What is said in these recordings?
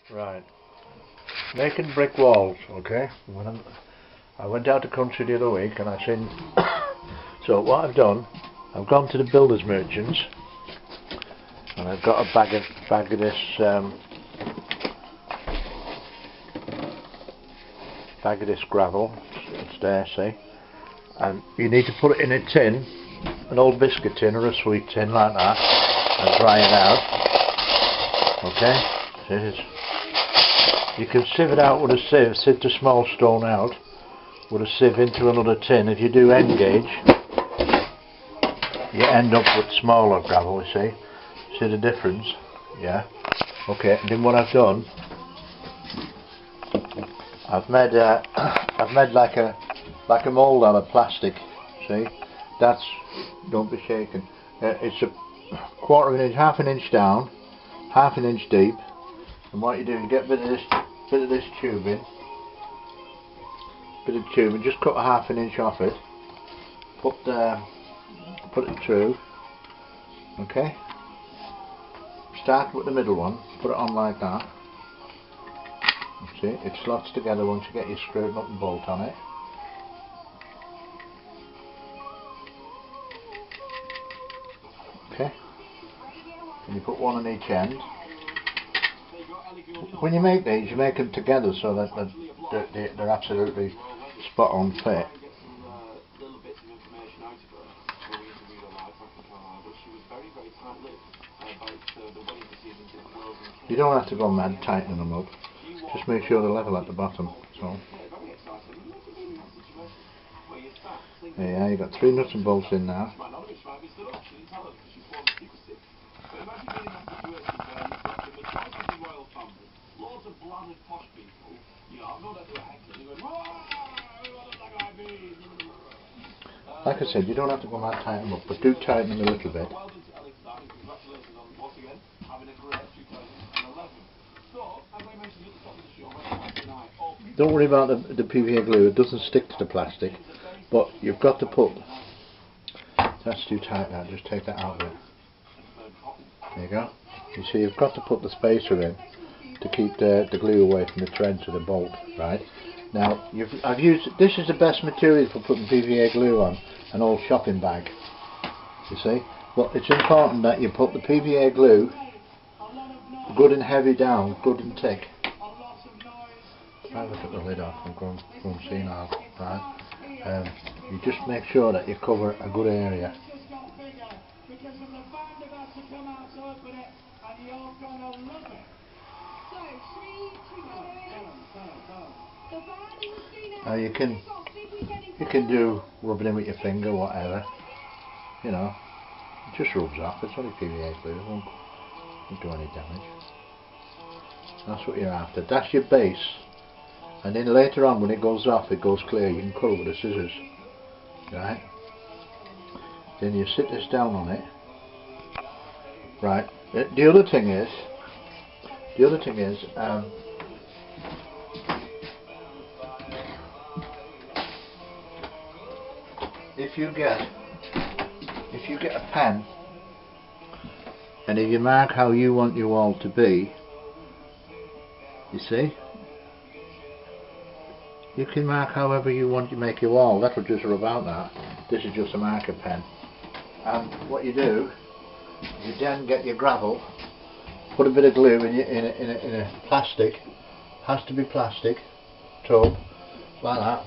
Right, making brick walls, okay? I went out to country the other week and I seen. So what I've done, I've gone to the builders merchants and I've got a bag of this gravel. It's there, see? And you need to put it in a tin, an old biscuit tin or a sweet tin like that, and dry it out. Okay? You can sieve it out with a sieve, sieve the small stone out with a sieve into another tin. If you do end gauge, you end up with smaller gravel, you see? See the difference? Yeah? Okay, and then what I've done, I've made like a mould out of plastic, see? That's, don't be shaken. It's a quarter of an inch, half an inch down, half an inch deep, and what you do, you get a bit of this tubing, just cut a half an inch off it, put it through, okay? Start with the middle one, put it on like that. See, it slots together once you get your screw nut and bolt on it. Okay, and you put one on each end. When you make these, you make them together so that they're absolutely spot on fit. You don't have to go mad tightening them up, just make sure they're level at the bottom. So yeah, you've got 3 nuts and bolts in now. Like I said, you don't have to go mad tighten them up, but do tighten them a little bit. Don't worry about the PVA glue, it doesn't stick to the plastic, but you've got to put, that's too tight now, just take that out of it. There you go. You see, you've got to put the spacer in to keep the glue away from the threads of the bolt, right? Now, I've used, this is the best material for putting PVA glue on, an old shopping bag, you see? But it's important that you put the PVA glue good and heavy down, good and thick. I'll look at the lid off and go and see now, right? You just make sure that you cover a good area. Now you can do rubbing in with your finger, whatever, you know, it just rubs off. It's only PVA glue, it won't do any damage. That's what you're after. That's your base. And then later on, when it goes off, it goes clear, you can cut it with the scissors, right? Then you sit this down on it, right? The other thing is, if you get a pen, and if you mark how you want your wall to be, you see, you can mark however you want to make your wall. That'll just rub out that. This is just a marker pen. And what you do, you then get your gravel, put a bit of glue in a plastic, has to be plastic, tub, like that,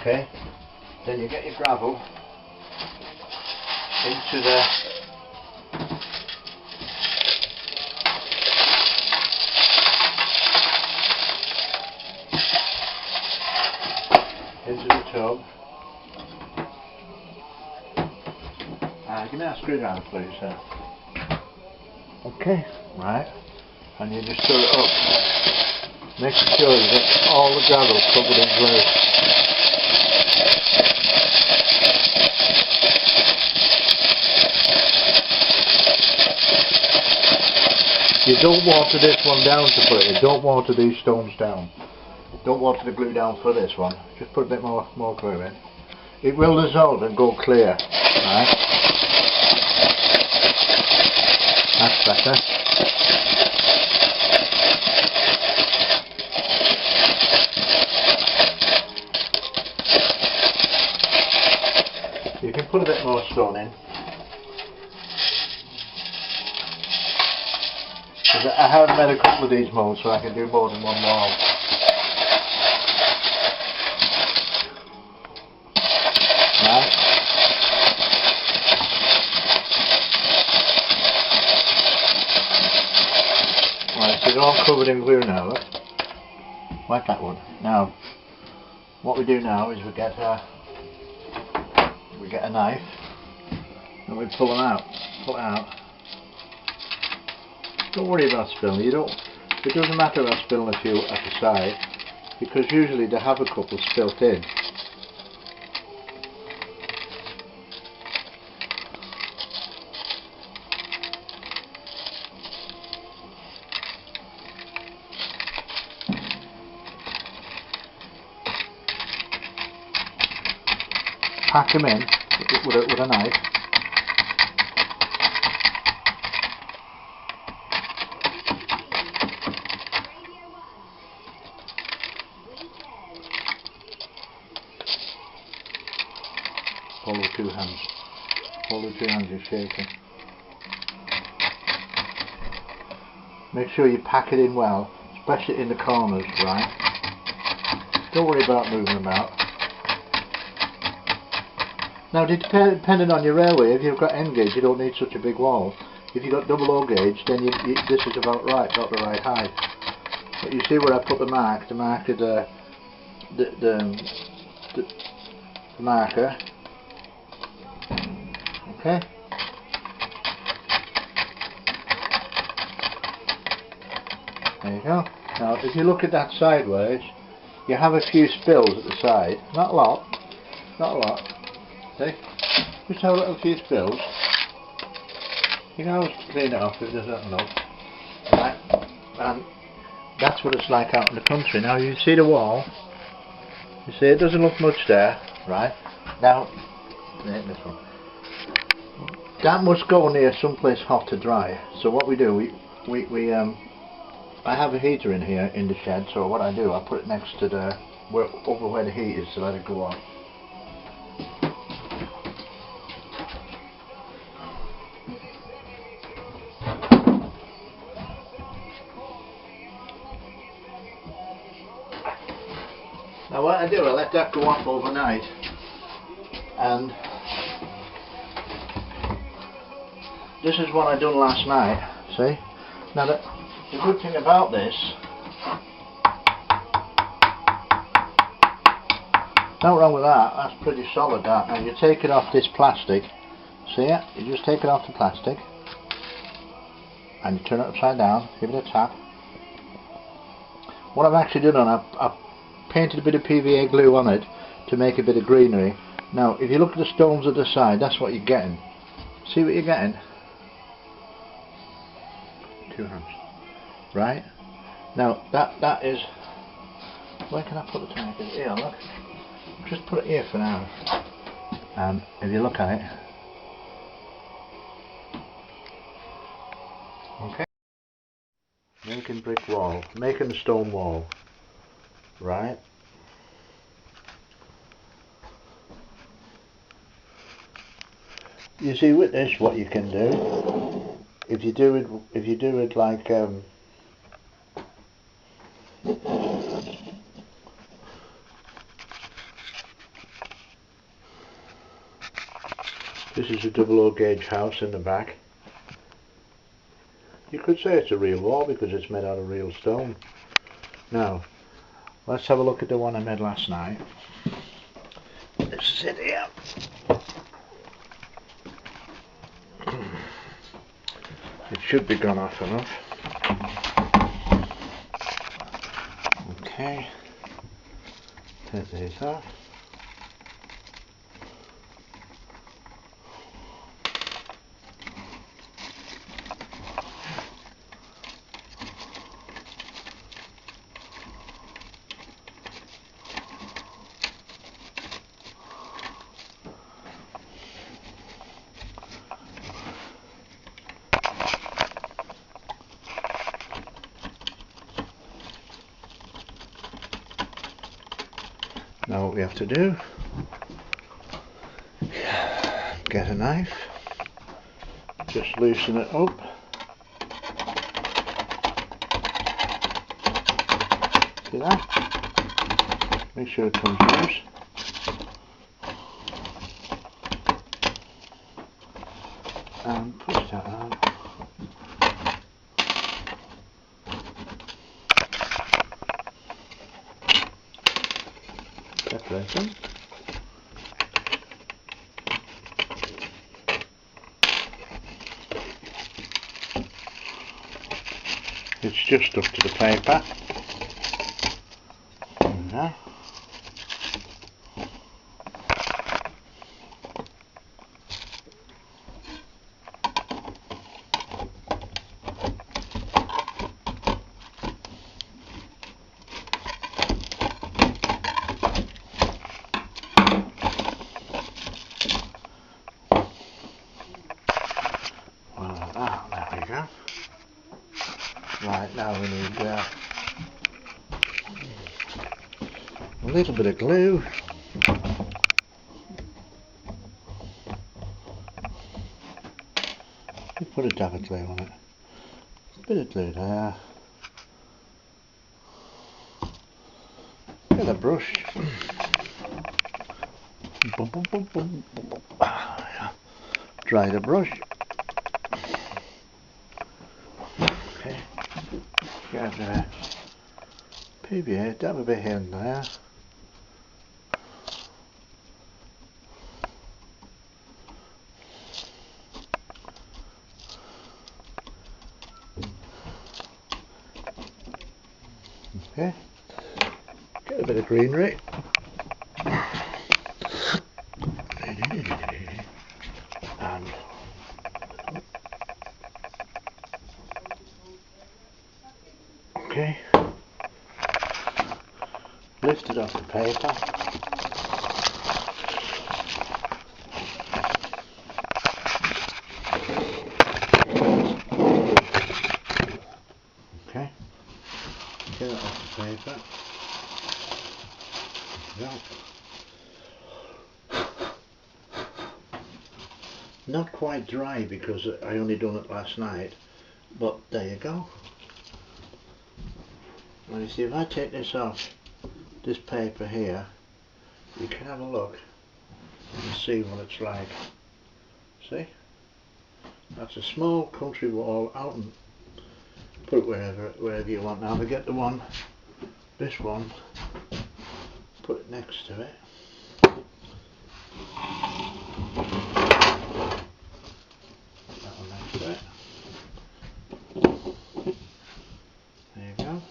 okay? Then you get your gravel into the tub. Give me that screwdriver please, sir. Okay, right, and you just stir it up, making sure you get all the gravel covered in glue. You don't water this one down to put it in, don't water these stones down. Don't water the glue down for this one, just put a bit more glue in. It will dissolve and go clear, right? That's better. stone in. I have made a couple of these moulds so I can do more than one wall. Right. Right, so they're all covered in glue now, look. Like that one. Now, what we do now is we get a knife and we pull them out. Pull it out. Don't worry about spilling. It doesn't matter about spilling a few at the side, because usually they have a couple spilt in. Pack them in with a knife. Hold with two hands. Hold with two hands, you're shaking. Make sure you pack it in well, especially in the corners, right? Don't worry about moving them out. Now, depending on your railway, if you've got N gauge, you don't need such a big wall. If you've got double O gauge, then this is about right, about the right height. But you see where I put the mark? The marker, the marker. Okay. There you go. Now, if you look at that sideways, you have a few spills at the side. Not a lot. Not a lot. See? Just have a little few spills. You can always clean it off if it doesn't enough. Right? And that's what it's like out in the country. Now you see the wall. You see it doesn't look much there, right? Now, this one. That must go near someplace hot to dry. So what we do, I have a heater in here in the shed. So what I do, I put it next to over where the heat is to let it go on. Now what I do, I let that go off overnight, and this is what I done last night. See? Now the good thing about this, nothing wrong with that. That's pretty solid. That. Now you take it off this plastic. See it? You just take it off the plastic, and you turn it upside down. Give it a tap. What I've actually done, I've painted a bit of PVA glue on it to make a bit of greenery. Now if you look at the stones at the side, that's what you're getting. See what you're getting? Two hands. Right? Now that is, where can I put the tomato? Here, look. Just put it here for now. And if you look at it, okay. Making brick wall, making a stone wall. Right. You see with this what you can do. If you do it like this is a double O gauge house in the back. You could say it's a real wall because it's made out of real stone. Now let's have a look at the one I made last night. This is it here. It should be gone off enough. Okay. Take these off. Now what we have to do, get a knife, just loosen it up. See that? Make sure it comes loose. And push that out. Separate them. It's just stuck to the paper. Now. There we go. Right, now we need a little bit of glue. You put a dab of glue on it. A bit of glue there. Get a brush. Dry the brush. Okay. Get the PVA, dab a bit here and there. Okay. Get a bit of greenery. And okay, lift it off the paper. Okay, get it off the paper. There you go. Not quite dry because I only done it last night, but there you go. Now you see, if I take this off this paper here, you can have a look and see what it's like. See? That's a small country wall out, and put it wherever you want. Now to get the one, this one, put it next to it. That one next to it. There you go.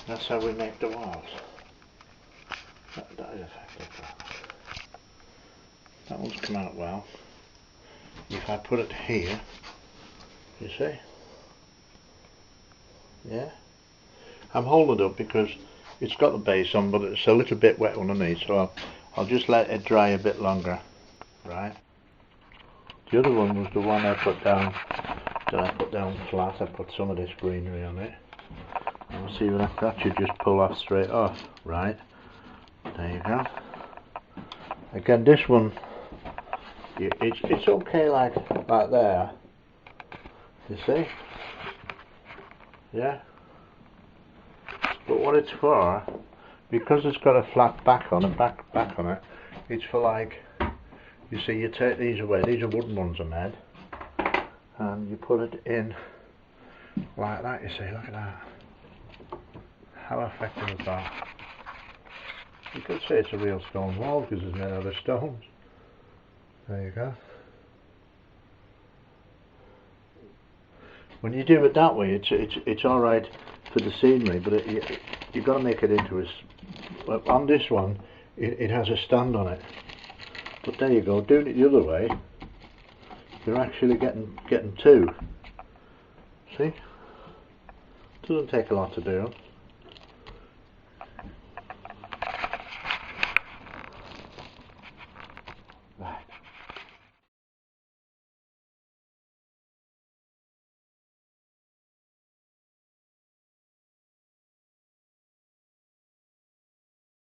That's how we make the walls. That is effective. That one's come out well. If I put it here, you see? Yeah? I'm holding it up because it's got the base on, but it's a little bit wet underneath, so I'll just let it dry a bit longer. Right? The other one was the one I put down, flat. I put some of this greenery on it. And we'll see that should just pull off straight off. Right? There you go. Again, this one, it's okay like there. You see? Yeah. But what it's for, because it's got a flat back on it, it's for like, you see, you take these away. These are wooden ones I made, and you put it in like that. You see, look at that. How effective is that? You could say it's a real stone wall because it's made out of stones. There you go. When you do it that way, it's all right for the scenery, but you've got to make it into a. On this one, it has a stand on it. But there you go. Doing it the other way, you're actually getting two. See? Doesn't take a lot to do.